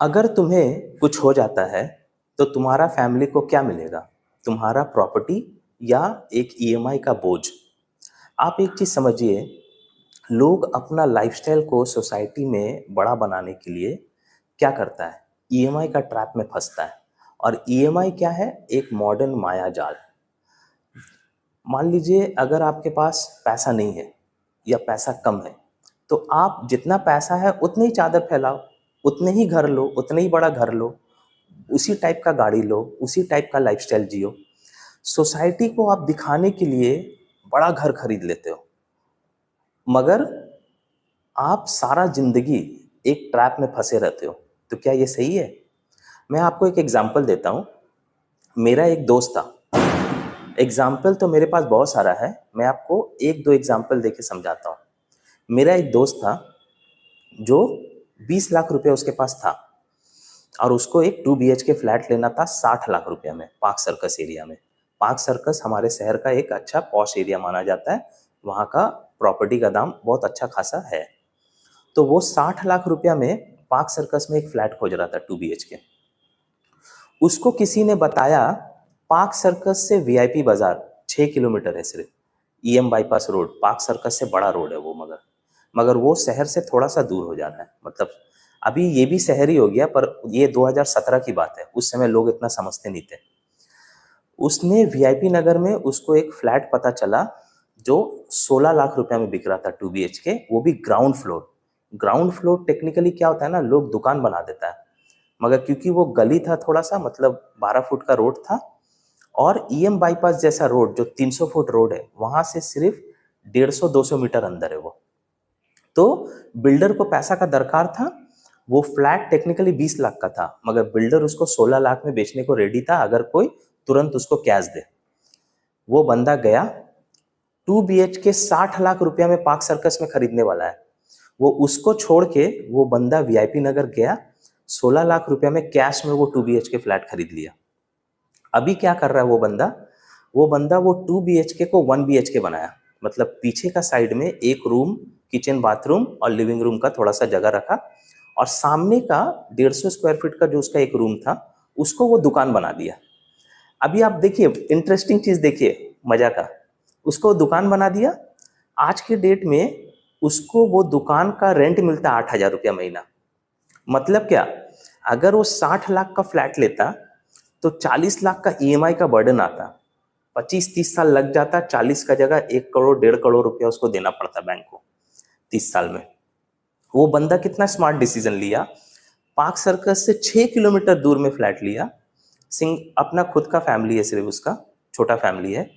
अगर तुम्हें कुछ हो जाता है तो तुम्हारा फैमिली को क्या मिलेगा? तुम्हारा प्रॉपर्टी या एक ईएमआई का बोझ? आप एक चीज़ समझिए, लोग अपना लाइफस्टाइल को सोसाइटी में बड़ा बनाने के लिए क्या करता है? ईएमआई का ट्रैप में फंसता है। और ईएमआई क्या है? एक मॉडर्न माया जाल। मान लीजिए अगर आपके पास पैसा नहीं है या पैसा कम है, तो आप जितना पैसा है उतनी ही चादर फैलाओ, उतने ही घर लो, उतने ही बड़ा घर लो, उसी टाइप का गाड़ी लो, उसी टाइप का लाइफस्टाइल जियो। सोसाइटी को आप दिखाने के लिए बड़ा घर खरीद लेते हो, मगर आप सारा जिंदगी एक ट्रैप में फंसे रहते हो। तो क्या ये सही है? मैं आपको एक एग्जांपल देता हूँ। मेरा एक दोस्त था। एग्जाम्पल तो मेरे पास बहुत सारा है, मैं आपको एक दो एग्जाम्पल देके समझाता हूँ। मेरा एक दोस्त था जो 20 लाख रुपए उसके पास था, और उसको एक 2 BHK फ्लैट लेना था 60 लाख रुपए में, पार्क सर्कस एरिया में। पार्क सर्कस हमारे शहर का एक अच्छा पॉश एरिया माना जाता है, वहाँ का प्रॉपर्टी का दाम बहुत अच्छा खासा है। तो वो 60 लाख रुपया में पार्क सर्कस में एक फ्लैट खोज रहा था 2 BHK। उसको किसी ने बताया पार्क सर्कस से वीआईपी बाजार 6 किलोमीटर है सिर्फ, EM bypass road, park circus से बड़ा रोड है वो, मगर वो शहर से थोड़ा सा दूर हो जाना है। मतलब अभी ये भी शहर ही हो गया, पर ये 2017 की बात है, उस समय लोग इतना समझते नहीं थे। उसने वीआईपी नगर में उसको एक फ्लैट पता चला जो 16 लाख रुपए में बिक रहा था 2 BHK, वो भी ground floor. Ground floor technically क्या होता है ना, लोग दुकान बना देता है, मगर क्योंकि वो गली था थोड़ा सा, मतलब 12 फुट का रोड था, और ईएम बाईपास जैसा रोड जो 300 फुट रोड है, वहां से सिर्फ 150-200 मीटर अंदर है वो। तो बिल्डर को पैसा का दरकार था। वो फ्लैट टेक्निकली 20 लाख का था, मगर बिल्डर उसको 16 लाख में बेचने को रेडी था अगर कोई तुरंत उसको कैश दे। वो बंदा गया, 2 BHK 60 लाख रुपया में पार्क सर्कस में खरीदने वाला है। वो उसको छोड़ के वो बंदा वीआईपी नगर गया, 16 लाख रुपया में कैश में वो 2 BHK फ्लैट खरीद लिया। अभी क्या कर रहा है वो बंदा? वो 2 BHK को 1 BHK बनाया। मतलब पीछे का साइड में एक रूम, किचन बाथरूम और लिविंग रूम का थोड़ा सा जगह रखा, और सामने का 150 स्क्वायर फीट का जो उसका एक रूम था, उसको वो दुकान बना दिया। अभी आप देखिए, इंटरेस्टिंग चीज देखिए, मजा का, उसको दुकान बना दिया। आज के डेट में उसको वो दुकान का रेंट मिलता है 8,000 रुपया महीना। मतलब क्या? अगर वो 60 लाख का फ्लैट लेता तो 40 लाख का ईएमआई का बर्डन आता, 25-30 साल लग जाता, 40 का जगह 1 करोड़ 1.5 करोड़ रुपया उसको देना पड़ता बैंक को 30 साल में। वो बंदा कितना स्मार्ट डिसीजन लिया, पार्क सर्कस से 6 किलोमीटर दूर में फ्लैट लिया। सिंह अपना खुद का फैमिली है, सिर्फ उसका छोटा फैमिली है।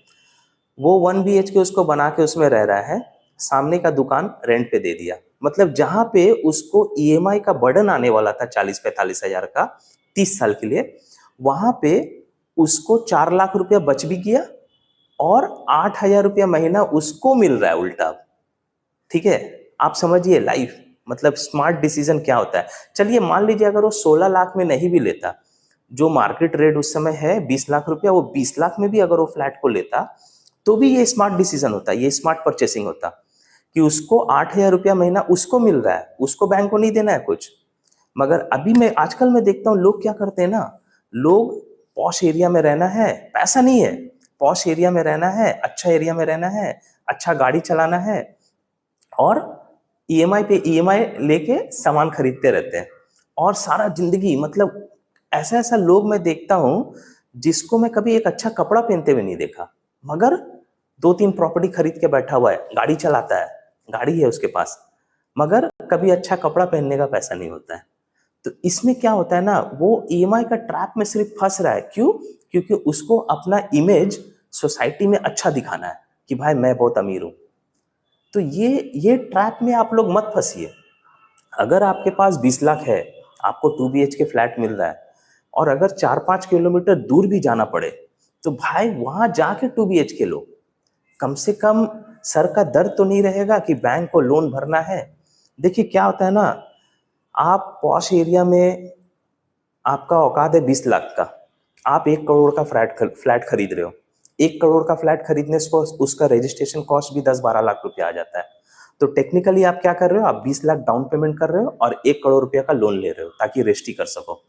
वो 1 BHK उसको बना के उसमें रह रहा है, सामने का दुकान रेंट पे दे दिया। मतलब जहां पे उसको ईएमआई का बर्डन आने वाला था 40-45 हजार का 30 साल के लिए, वहां पे उसको 4 लाख रुपया बच भी गया, और 8,000 रुपया महीना उसको मिल रहा है उल्टा। ठीक है? आप समझिए लाइफ, मतलब स्मार्ट डिसीजन क्या होता है। चलिए मान लीजिए अगर वो 16 लाख में नहीं भी लेता, जो मार्केट रेट उस समय है 20 लाख रुपया, वो 20 लाख में भी अगर वो फ्लैट को लेता, तो भी ये स्मार्ट डिसीजन होता, ये स्मार्ट परचेसिंग होता, कि उसको 8,000 रुपया महीना उसको मिल रहा है, उसको बैंक को नहीं देना है कुछ। मगर अभी मैं आजकल मैं देखता हूँ लोग क्या करते हैं ना, लोग पॉश एरिया में रहना है, पैसा नहीं है, पॉश एरिया में रहना है, अच्छा एरिया में रहना है, अच्छा गाड़ी चलाना है, और ईएमआई पे ईएमआई लेके सामान खरीदते रहते हैं, और सारा जिंदगी, मतलब ऐसा ऐसा लोग मैं देखता हूं जिसको मैं कभी एक अच्छा कपड़ा पहनते हुए नहीं देखा, मगर 2-3 प्रॉपर्टी खरीद के बैठा हुआ है, गाड़ी चलाता है, गाड़ी है उसके पास, मगर कभी अच्छा कपड़ा पहनने का पैसा नहीं होता है। तो इसमें क्या होता है ना, वो ईएमआई का ट्रैप में सिर्फ फंस रहा है। क्यों? क्योंकि उसको अपना इमेज सोसाइटी में अच्छा दिखाना है कि भाई मैं बहुत अमीर हूं। तो ये ट्रैप में आप लोग मत फंसिए। अगर आपके पास 20 लाख है, आपको 2 BHK फ्लैट मिल रहा है, और अगर 4-5 किलोमीटर दूर भी जाना पड़े, तो भाई वहां जाके 2 BHK लो। कम से कम सर का दर्द तो नहीं रहेगा कि बैंक को लोन भरना है। देखिए क्या होता है ना, आप पॉश एरिया में आपका औकात है 20 लाख का, आप 1 करोड़ का फ्लैट खरीद रहे हो। 1 करोड़ का फ्लैट खरीदने से उसका रजिस्ट्रेशन कॉस्ट भी 10-12 लाख रुपया आ जाता है। तो टेक्निकली आप क्या कर रहे हो, आप 20 लाख डाउन पेमेंट कर रहे हो और 1 करोड़ रुपया का लोन ले रहे हो ताकि रजिस्ट्री कर सको।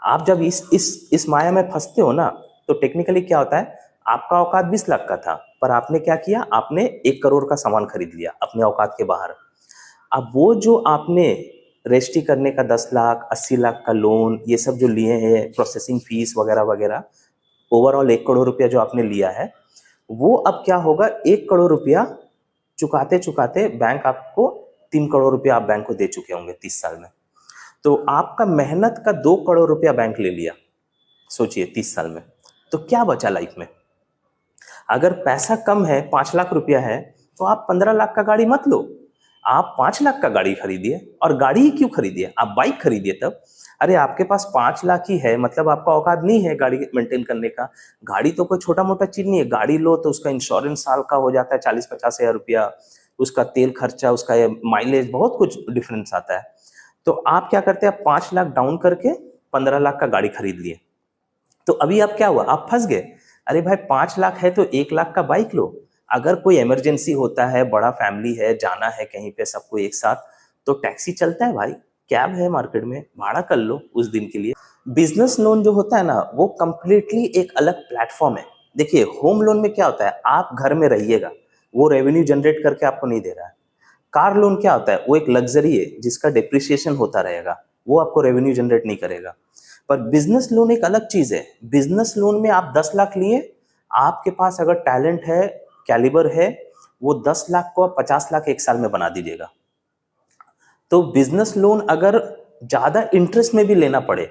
आप जब इस माया में फंसते हो ना, तो टेक्निकली क्या होता है, आपका औकात 20 लाख का था, पर आपने क्या किया, आपने 1 करोड़ का सामान खरीद लिया अपने औकात के बाहर। अब वो जो आपने रजिस्ट्री करने का 10 लाख 80 लाख का लोन, ये सब जो लिए हैं, प्रोसेसिंग फीस वगैरह वगैरह, ओवरऑल 1 करोड़ रुपया जो आपने लिया है, वो अब क्या होगा, 1 करोड़ रुपया चुकाते चुकाते बैंक आपको 3 करोड़ रुपया आप बैंक को दे चुके होंगे 30 साल में। तो आपका मेहनत का 2 करोड़ रुपया बैंक ले लिया, सोचिए 30 साल में। तो क्या बचा लाइफ में? अगर पैसा कम है, 5 लाख रुपया है, तो आप 15 लाख का गाड़ी मत लो, आप 5 लाख का गाड़ी खरीदिए। और गाड़ी ही क्यों खरीदिए, आप बाइक खरीदिए तब। अरे आपके पास 5 लाख ही है, मतलब आपका औकात नहीं है गाड़ी मेंटेन करने का। गाड़ी तो कोई छोटा मोटा चीज नहीं है, गाड़ी लो तो उसका इंश्योरेंस साल का हो जाता है 40-50 हजार रुपया, उसका तेल खर्चा, उसका माइलेज, बहुत कुछ डिफरेंस आता है। तो आप क्या करते हैं, आप 5 लाख डाउन करके 15 लाख का गाड़ी खरीद लिए। तो अभी अब क्या हुआ, आप फंस गए। अरे भाई 5 लाख है तो 1 लाख का बाइक लो। अगर कोई इमरजेंसी होता है, बड़ा फैमिली है, जाना है कहीं पे सबको एक साथ, तो टैक्सी चलता है भाई, कैब है मार्केट में, भाड़ा कर लो उस दिन के लिए। बिजनेस लोन जो होता है ना, वो कंप्लीटली एक अलग प्लेटफॉर्म है। देखिए होम लोन में क्या होता है, आप घर में रहिएगा, वो रेवेन्यू जनरेट करके आपको नहीं दे रहा है। कार लोन क्या होता है, वो एक लग्जरी है जिसका डिप्रिसिएशन होता रहेगा, वो आपको रेवेन्यू जनरेट नहीं करेगा। पर बिजनेस लोन एक अलग चीज है। बिजनेस लोन में आप 10 लाख लिए, आपके पास अगर टैलेंट है, कैलिबर है, वो 10 लाख को आप 50 लाख एक साल में बना दीजिएगा। तो बिजनेस लोन अगर ज्यादा इंटरेस्ट में भी लेना पड़े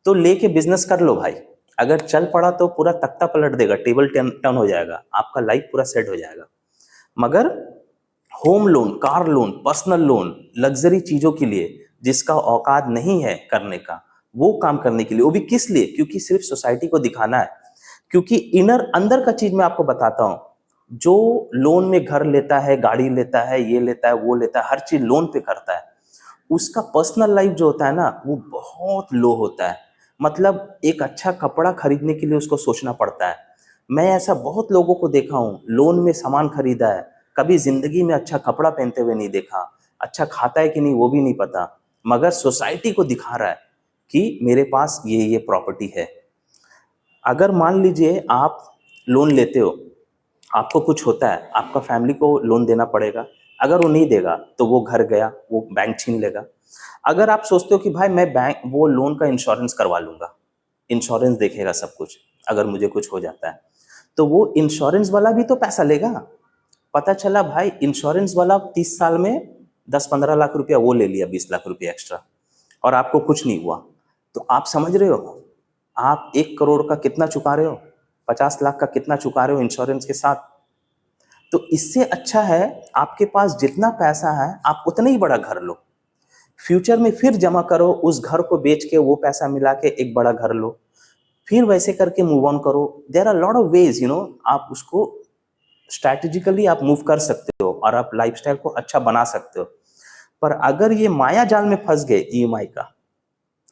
तो लेके बिजनेस कर लो भाई। अगर चल पड़ा तो पूरा तख्ता पलट देगा, टेबल टर्न हो जाएगा, आपका लाइफ पूरा सेट हो जाएगा। मगर home loan, car loan, personal loan, luxury चीजों के लिए जिसका औकात नहीं है करने का, वो काम करने के लिए, वो भी किस लिए, क्योंकि सिर्फ सोसाइटी को दिखाना है। क्योंकि इनर अंदर का चीज मैं आपको बताता हूं, जो लोन में घर लेता है, गाड़ी लेता है, ये लेता है, वो लेता है, हर चीज लोन पे करता है, उसका पर्सनल लाइफ जो होता है ना, वो बहुत लो होता है। मतलब एक अच्छा कपड़ा खरीदने के लिए उसको सोचना पड़ता है। मैं ऐसा बहुत लोगों को देखा हूं, लोन में सामान खरीदा है, कभी जिंदगी में अच्छा कपड़ा पहनते हुए नहीं देखा, अच्छा खाता है कि नहीं वो भी नहीं पता, मगर सोसाइटी को दिखा रहा है कि मेरे पास ये प्रॉपर्टी है। अगर मान लीजिए आप लोन लेते हो, आपको कुछ होता है, आपका फैमिली को लोन देना पड़ेगा, अगर वो नहीं देगा तो वो घर गया, वो बैंक छीन लेगा। अगर आप सोचते हो कि भाई मैं बैंक वो लोन का इंश्योरेंस करवा लूंगा, इंश्योरेंस देखेगा सब कुछ, अगर मुझे कुछ हो जाता है, तो वो इंश्योरेंस वाला भी तो पैसा लेगा। पता चला भाई इंश्योरेंस वाला 30 साल में 10-15 लाख रुपया वो ले लिया, 20 लाख रुपया एक्स्ट्रा, और आपको कुछ नहीं हुआ। तो आप समझ रहे हो, आप 1 करोड़ का कितना चुका रहे हो, 50 लाख का कितना चुका रहे हो इंश्योरेंस के साथ। तो इससे अच्छा है आपके पास जितना पैसा है आप उतना ही बड़ा घर लो, फ्यूचर में फिर जमा करो, उस घर को बेच के वो पैसा मिला के एक बड़ा घर लो, फिर वैसे करके मूव ऑन करो। There are lot of ways, आप उसको स्ट्रैटेजिकली आप मूव कर सकते हो और आप लाइफस्टाइल को अच्छा बना सकते हो। पर अगर ये माया जाल में फंस गए ईएमआई का,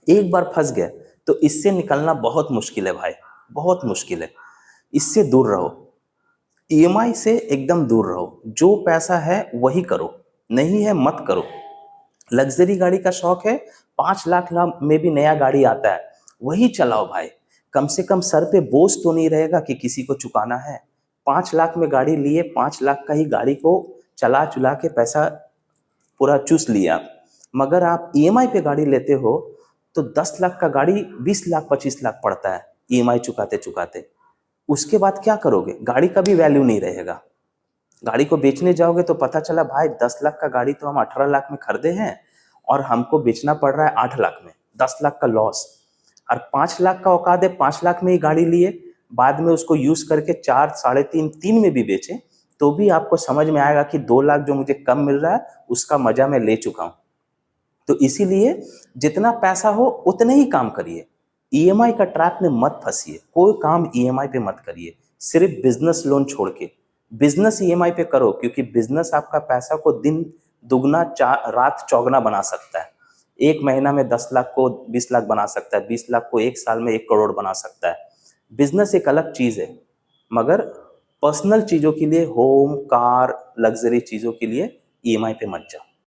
एक बार फंस गए, तो इससे निकलना बहुत मुश्किल है भाई, बहुत मुश्किल है। इससे दूर रहो, ईएमआई से एकदम दूर रहो। जो पैसा है वही करो, नहीं है मत करो। लग्जरी गाड़ी का शौक है, 5 लाख में भी नया गाड़ी आता है, वही चलाओ भाई। कम से कम सर पे बोझ तो नहीं रहेगा कि किसी को चुकाना है। 5 लाख में गाड़ी लिए, 5 लाख का ही गाड़ी को चला चुला के पैसा पूरा चूस लिया आप। मगर आप ईएमआई पे गाड़ी लेते हो तो 10 लाख का गाड़ी 20 लाख 25 लाख पड़ता है ईएमआई चुकाते चुकाते। उसके बाद क्या करोगे, गाड़ी का भी वैल्यू नहीं रहेगा। गाड़ी को बेचने जाओगे तो पता चला भाई 10 लाख का गाड़ी तो हम 18 लाख में खरीदे हैं और हमको बेचना पड़ रहा है 8 लाख में, 10 लाख का लॉस। और 5 लाख का औकात है, 5 लाख में ही गाड़ी लिए, बाद में उसको यूज करके 4, 3.5, 3 में भी बेचे, तो भी आपको समझ में आएगा कि 2 लाख जो मुझे कम मिल रहा है उसका मजा मैं ले चुका हूं। तो इसीलिए जितना पैसा हो उतने ही काम करिए, ईएमआई का ट्रैप में मत फंसिए, कोई काम ईएमआई पे मत करिए, सिर्फ बिजनेस लोन छोड़ के। बिजनेस ईएमआई पे करो, क्योंकि बिजनेस आपका पैसा को दिन दुगना रात चौगना बना सकता है। एक महीना में 10 लाख को 20 लाख बना सकता है, 20 लाख को एक साल में 1 करोड़ बना सकता है। बिजनेस एक अलग चीज है, मगर पर्सनल चीज़ों के लिए, होम, कार, लग्ज़री चीज़ों के लिए ईएमआई पे मत जाओ।